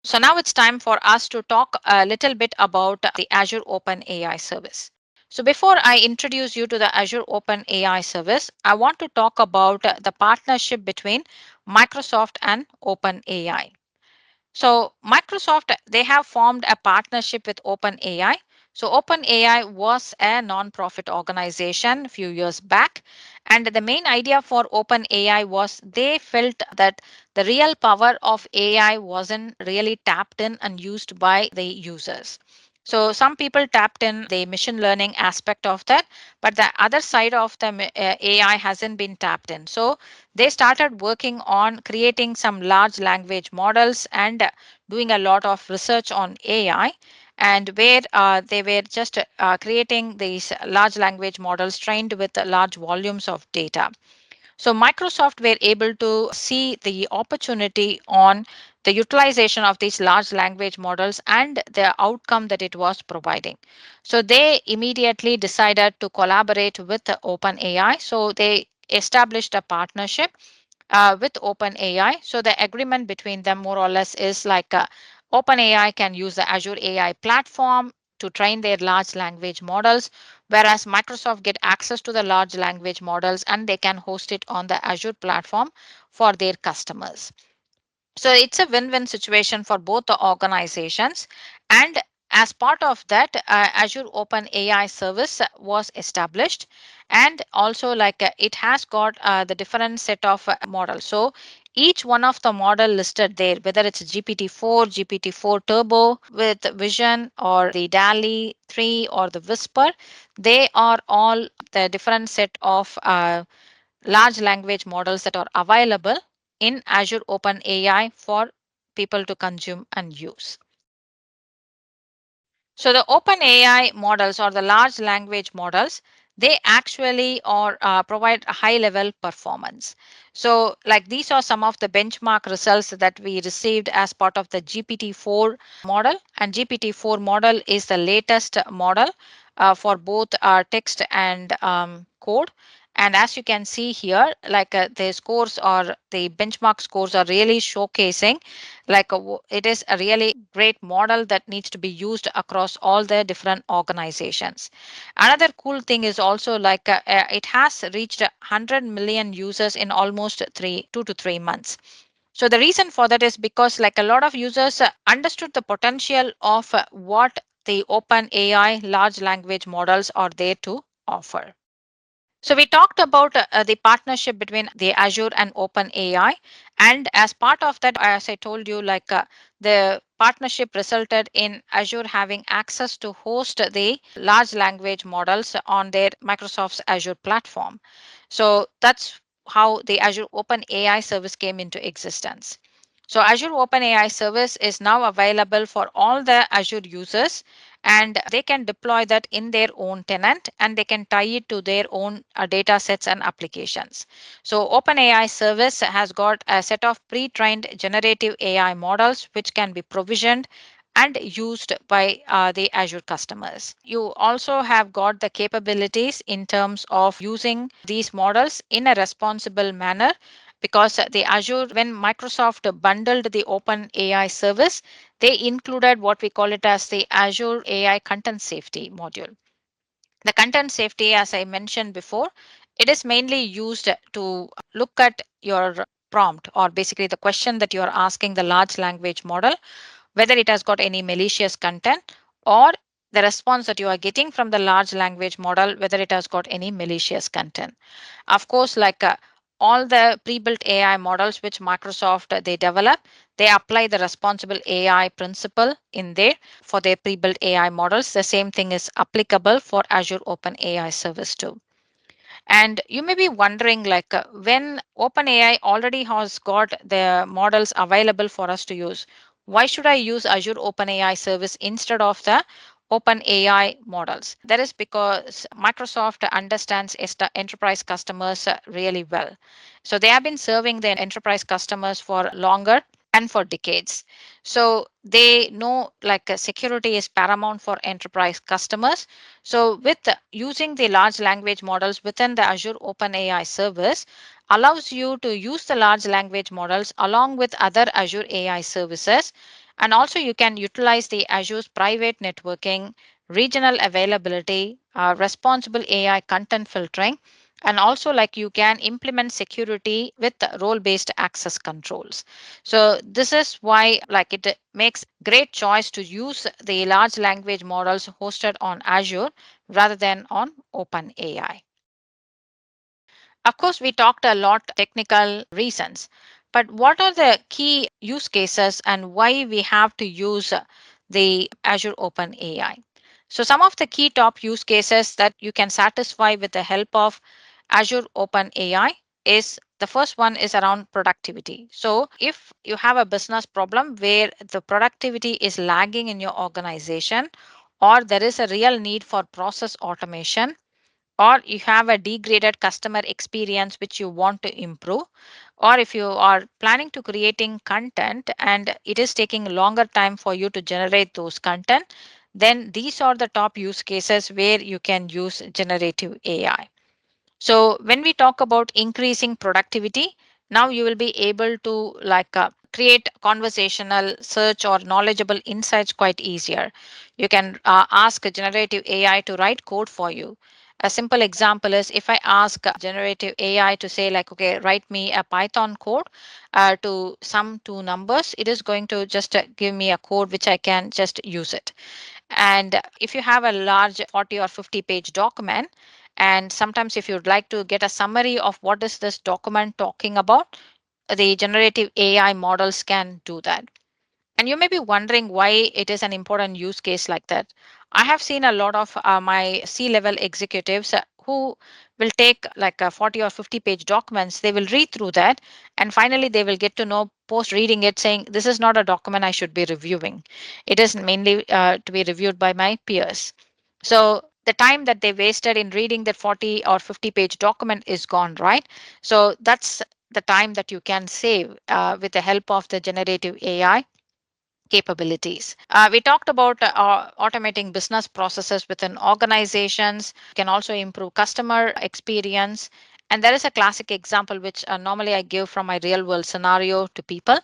So now it's time for us to talk a little bit about the Azure OpenAI service. So before I introduce you to the Azure OpenAI service, I want to talk about the partnership between Microsoft and OpenAI. So Microsoft, they have formed a partnership with OpenAI. So OpenAI was a non-profit organization a few years back, and the main idea for OpenAI was they felt that the real power of AI wasn't really tapped in and used by the users. So some people tapped in the machine learning aspect of that, but the other side of the AI hasn't been tapped in. So they started working on creating some large language models and doing a lot of research on AI, and where they were just creating these large language models trained with large volumes of data. So Microsoft were able to see the opportunity on the utilization of these large language models and the outcome that it was providing. So they immediately decided to collaborate with the OpenAI. So they established a partnership with OpenAI. So the agreement between them more or less is like OpenAI can use the Azure AI platform to train their large language models, whereas Microsoft get access to the large language models and they can host it on the Azure platform for their customers. So it's a win-win situation for both the organizations. And as part of that, Azure Open AI service was established. And also it has got the different set of models. So each one of the model listed there, whether it's GPT-4, GPT-4 Turbo with Vision or the DALI 3 or the Whisper, they are all the different set of large language models that are available in Azure OpenAI for people to consume and use. So the OpenAI models or the large language models, they actually are provide a high level performance. So like these are some of the benchmark results that we received as part of the GPT-4 model, and GPT-4 model is the latest model for both text and code. And as you can see here, the scores or the benchmark scores are really showcasing it is a really great model that needs to be used across all the different organizations. Another cool thing is also it has reached 100 million users in almost 2 to 3 months. So the reason for that is because like a lot of users understood the potential of what the open AI large language models are there to offer. So we talked about the partnership between the Azure and OpenAI, and as part of that, as I told you, the partnership resulted in Azure having access to host the large language models on their Microsoft's Azure platform. So that's how the Azure OpenAI service came into existence. So Azure OpenAI service is now available for all the Azure users, and they can deploy that in their own tenant and they can tie it to their own data sets and applications. So OpenAI service has got a set of pre-trained generative AI models which can be provisioned and used by the Azure customers. You also have got the capabilities in terms of using these models in a responsible manner, because the Azure, when Microsoft bundled the Open AI service, they included what we call it as the Azure AI Content Safety module. The content safety, as I mentioned before, it is mainly used to look at your prompt, or basically the question that you are asking the large language model, whether it has got any malicious content, or the response that you are getting from the large language model, whether it has got any malicious content. Of course, all the pre-built AI models which Microsoft they develop, they apply the responsible AI principle in there for their pre-built AI models. The same thing is applicable for Azure Open AI service too. And you may be wondering, when OpenAI already has got the models available for us to use, why should I use Azure OpenAI service instead of the OpenAI models? That is because Microsoft understands enterprise customers really well. So they have been serving the enterprise customers for longer and for decades. So they know security is paramount for enterprise customers. So with using the large language models within the Azure OpenAI service allows you to use the large language models along with other Azure AI services, And also, you can utilize the Azure's private networking, regional availability, responsible AI content filtering, and also like you can implement security with role based access controls. So this is why like it makes great choice to use the large language models hosted on Azure rather than on OpenAI. Of course, we talked a lot technical reasons, but what are the key use cases and why we have to use the Azure Open AI? So some of the key top use cases that you can satisfy with the help of Azure Open AI is the first one is around productivity. So if you have a business problem where the productivity is lagging in your organization, or there is a real need for process automation, or you have a degraded customer experience which you want to improve, or if you are planning to creating content and it is taking longer time for you to generate those content, then these are the top use cases where you can use generative AI. So when we talk about increasing productivity, now you will be able to create conversational search or knowledgeable insights quite easier. You can ask a generative AI to write code for you. A simple example is if I ask generative AI to say like, okay, write me a Python code to sum two numbers, it is going to just give me a code which I can just use it. And if you have a large 40 or 50 page document, and sometimes if you'd like to get a summary of what is this document talking about, the generative AI models can do that. And you may be wondering why it is an important use case like that. I have seen a lot of my C level executives who will take like a 40 or 50 page documents, they will read through that, and finally they will get to know post reading it saying, this is not a document I should be reviewing. It is mainly to be reviewed by my peers. So the time that they wasted in reading that 40 or 50 page document is gone, right? So that's the time that you can save with the help of the generative AI capabilities. We talked about automating business processes within organizations, can also improve customer experience. And there is a classic example which normally I give from my real world scenario to people.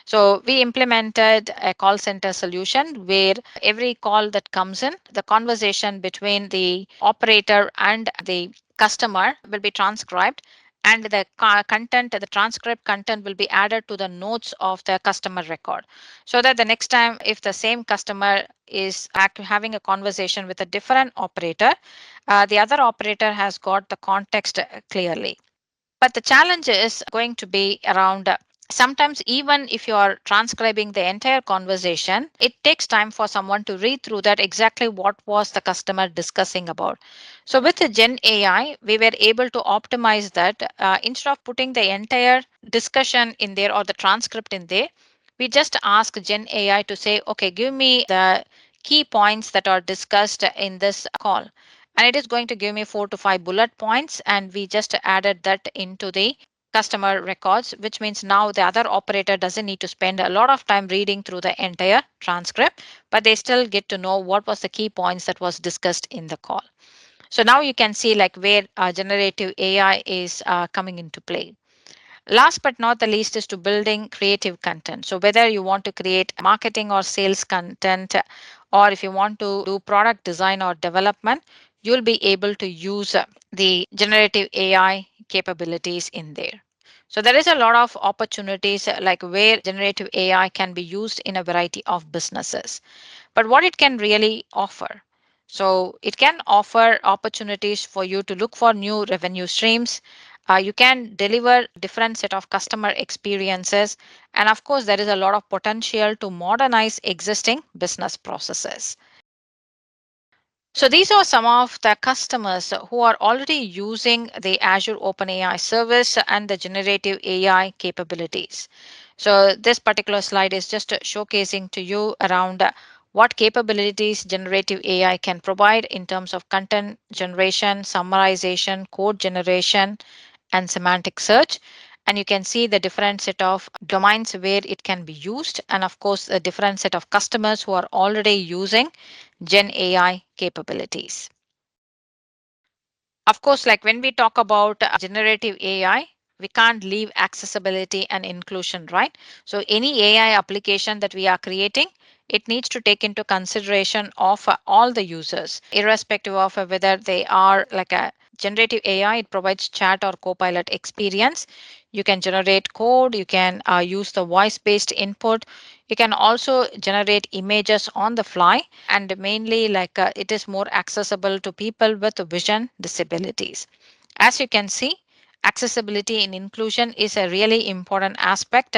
So we implemented a call center solution where every call that comes in, the conversation between the operator and the customer will be transcribed, and the content, the transcript content will be added to the notes of the customer record, so that the next time if the same customer is having a conversation with a different operator, the other operator has got the context clearly. But the challenge is going to be around sometimes, even if you are transcribing the entire conversation, it takes time for someone to read through that exactly what was the customer discussing about. So, with the Gen AI, we were able to optimize that instead of putting the entire discussion in there or the transcript in there. We just ask Gen AI to say, okay, give me the key points that are discussed in this call, and it is going to give me 4 to 5 bullet points, and we just added that into the customer records, which means now the other operator doesn't need to spend a lot of time reading through the entire transcript, but they still get to know what was the key points that was discussed in the call. So now you can see like where generative AI is coming into play. Last but not the least is to building creative content. So whether you want to create marketing or sales content, or if you want to do product design or development, you'll be able to use the generative AI capabilities in there. So there is a lot of opportunities like where generative AI can be used in a variety of businesses. But what it can really offer, so it can offer opportunities for you to look for new revenue streams. You can deliver different set of customer experiences, and of course there is a lot of potential to modernize existing business processes. So these are some of the customers who are already using the Azure OpenAI service and the generative AI capabilities. So this particular slide is just showcasing to you around what capabilities generative AI can provide in terms of content generation, summarization, code generation, and semantic search. And you can see the different set of domains where it can be used, and of course a different set of customers who are already using Gen AI capabilities. Of course, like when we talk about generative AI, we can't leave accessibility and inclusion, right? So any AI application that we are creating, it needs to take into consideration of all the users, irrespective of whether they are like a generative AI. It provides chat or copilot experience. You can generate code, you can use the voice based input, you can also generate images on the fly, and mainly it is more accessible to people with vision disabilities. As you can see, accessibility and inclusion is a really important aspect